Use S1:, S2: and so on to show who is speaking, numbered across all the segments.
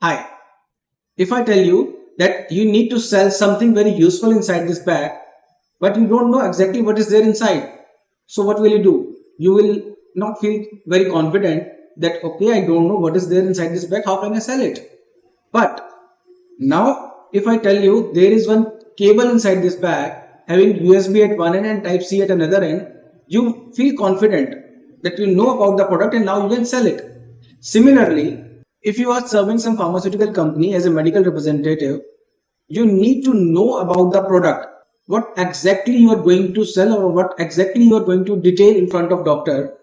S1: Hi, if I tell you that you need to sell something very useful inside this bag, but you don't know exactly what is there inside, so what will you do? You will not feel very confident that, okay, I don't know what is there inside this bag, how can I sell it? But now, if I tell you there is one cable inside this bag having USB at one end and Type C at another end, you feel confident that you know about the product and now you can sell it. Similarly, if you are serving some pharmaceutical company as a medical representative, you need to know about the product, what exactly you are going to sell or what exactly you are going to detail in front of doctor.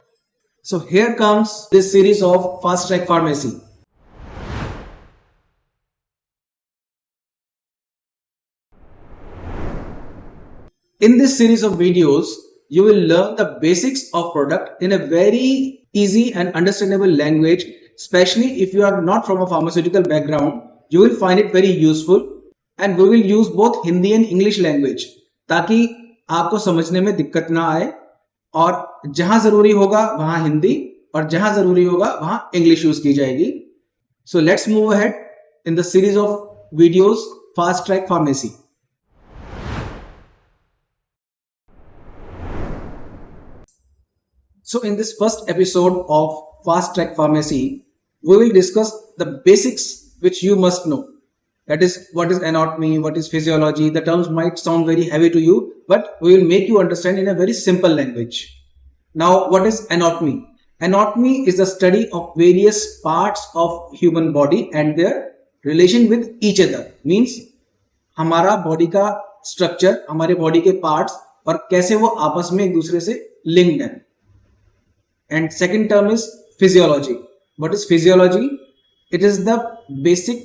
S1: So here comes this series of Fast Track Pharmacy. In this series of videos, you will learn the basics of product in a very easy and understandable language. Especially if you are not from a pharmaceutical background, you will find it very useful, and we will use both Hindi and English language ताकि आपको समझने में दिक्कत ना आए, और जहां जरूरी होगा वहां हिंदी और जहां जरूरी होगा वहां इंग्लिश यूज की जाएगी. So let's move ahead in the series of videos Fast Track Pharmacy. So in this first episode of Fast Track Pharmacy, we will discuss the basics which you must know. That is, what is anatomy, what is physiology. The terms might sound very heavy to you, but we will make you understand in a very simple language. Now, what is anatomy? Anatomy is the study of various parts of human body and their relation with each other. Means हमारा body का structure, हमारे body के parts और कैसे वो आपस में एक दूसरे से लिंक्ड है. And second term is physiology. What is physiology? It is the basic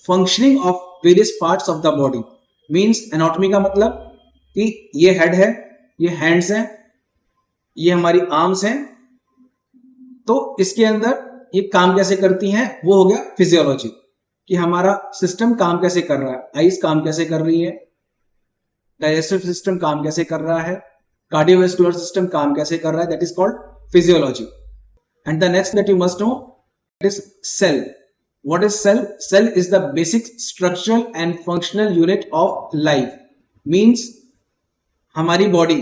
S1: functioning of various parts of the body. Means anatomy का मतलब कि ये head है, ये hands हैं, ये हमारी arms हैं, तो इसके अंदर ये काम कैसे करती हैं, वो हो गया physiology. कि हमारा सिस्टम काम कैसे कर रहा है, आइज काम कैसे कर रही है, डाइजेस्टिव सिस्टम काम कैसे कर रहा है, कार्डियोवैस्कुलर सिस्टम काम कैसे कर रहा है, that is called physiology. And the next that you must know is cell. What is cell? Cell is the basic structural and functional unit of life. Means हमारी बॉडी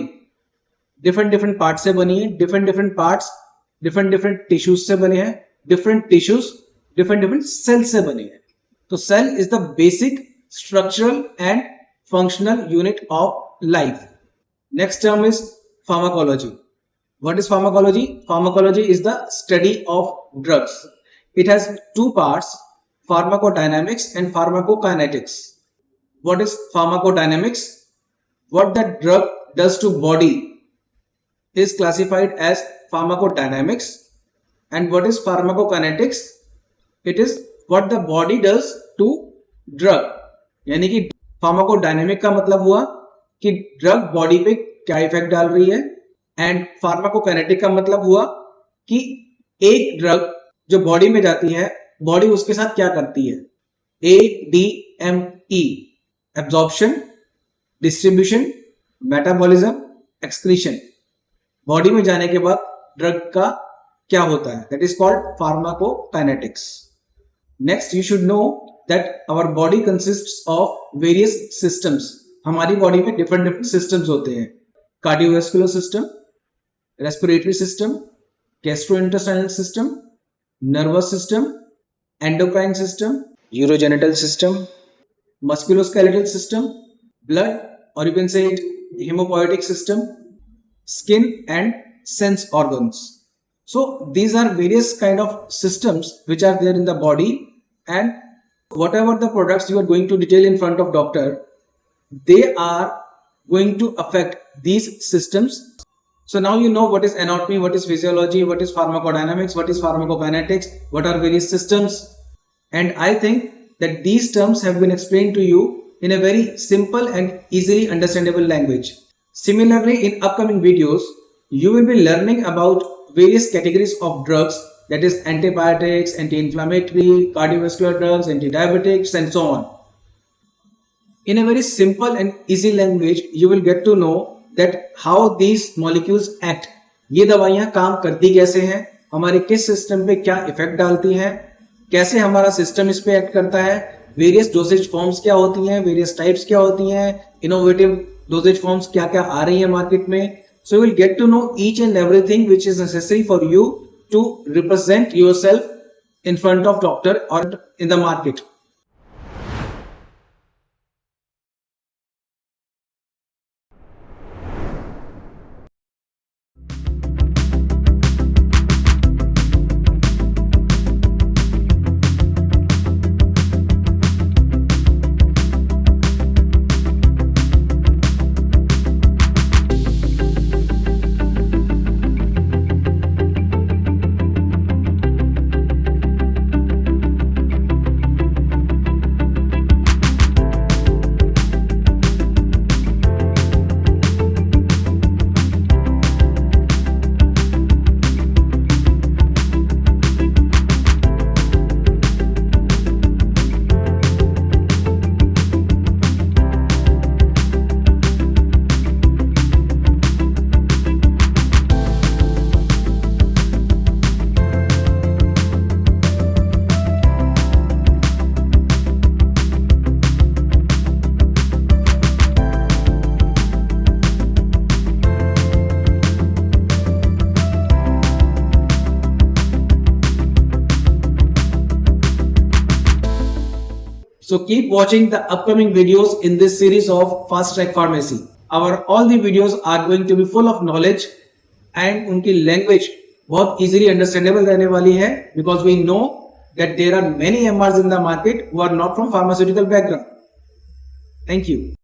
S1: different parts से बनी है, different parts different tissues से बने हैं, different tissues different cells से बने हैं. तो cell is the basic structural and functional unit of life. Next term is pharmacology. What is pharmacology? Pharmacology is the study of drugs. It has two parts, pharmacodynamics and pharmacokinetics. What is pharmacodynamics? What the drug does to body is classified as pharmacodynamics. And what is pharmacokinetics? It is what the body does to drug. यानी कि pharmacodynamic का मतलब हुआ कि drug body पे क्या effect डाल रही है, एंड फार्माकोकाइनेटिक का मतलब हुआ कि एक ड्रग जो बॉडी में जाती है, बॉडी उसके साथ क्या करती है. ADME, absorption, distribution, metabolism, excretion. Body में जाने के बाद ड्रग का क्या होता है, that is called pharmacokinetics. Next you should know that our body consists of various systems. हमारी बॉडी में डिफरेंट सिस्टम्स होते हैं. Cardiovascular system, respiratory system, gastrointestinal system, nervous system, endocrine system, urogenital system, musculoskeletal system, blood, or you can say it hemopoietic system, skin and sense organs. So these are various kind of systems which are there in the body, and whatever the products you are going to detail in front of doctor, they are going to affect these systems. So now you know what is anatomy, what is physiology, what is pharmacodynamics, what is pharmacokinetics, what are various systems. And I think that these terms have been explained to you in a very simple and easily understandable language. Similarly, in upcoming videos, you will be learning about various categories of drugs, that is antibiotics, anti-inflammatory, cardiovascular drugs, anti-diabetics, and so on. In a very simple and easy language, you will get to know that how these molecules act. ये दवाइयाँ काम करती कैसे हैं, हमारे किस system पे क्या इफेक्ट डालती हैं, कैसे हमारा सिस्टम इस पे एक्ट करता है, वेरियस डोजेज फॉर्म्स क्या होती हैं, वेरियस टाइप्स क्या होती हैं, इनोवेटिव डोजेज फॉर्म्स क्या क्या आ रही है मार्केट में. So you will get to know each and everything which is necessary for you to represent yourself in front of doctor or in the market. So keep watching the upcoming videos in this series of Fast Track Pharmacy. Our all the videos are going to be full of knowledge and उनकी language बहुत easily understandable रहने वाली है, because we know that there are many MRs in the market who are not from pharmaceutical background. Thank you.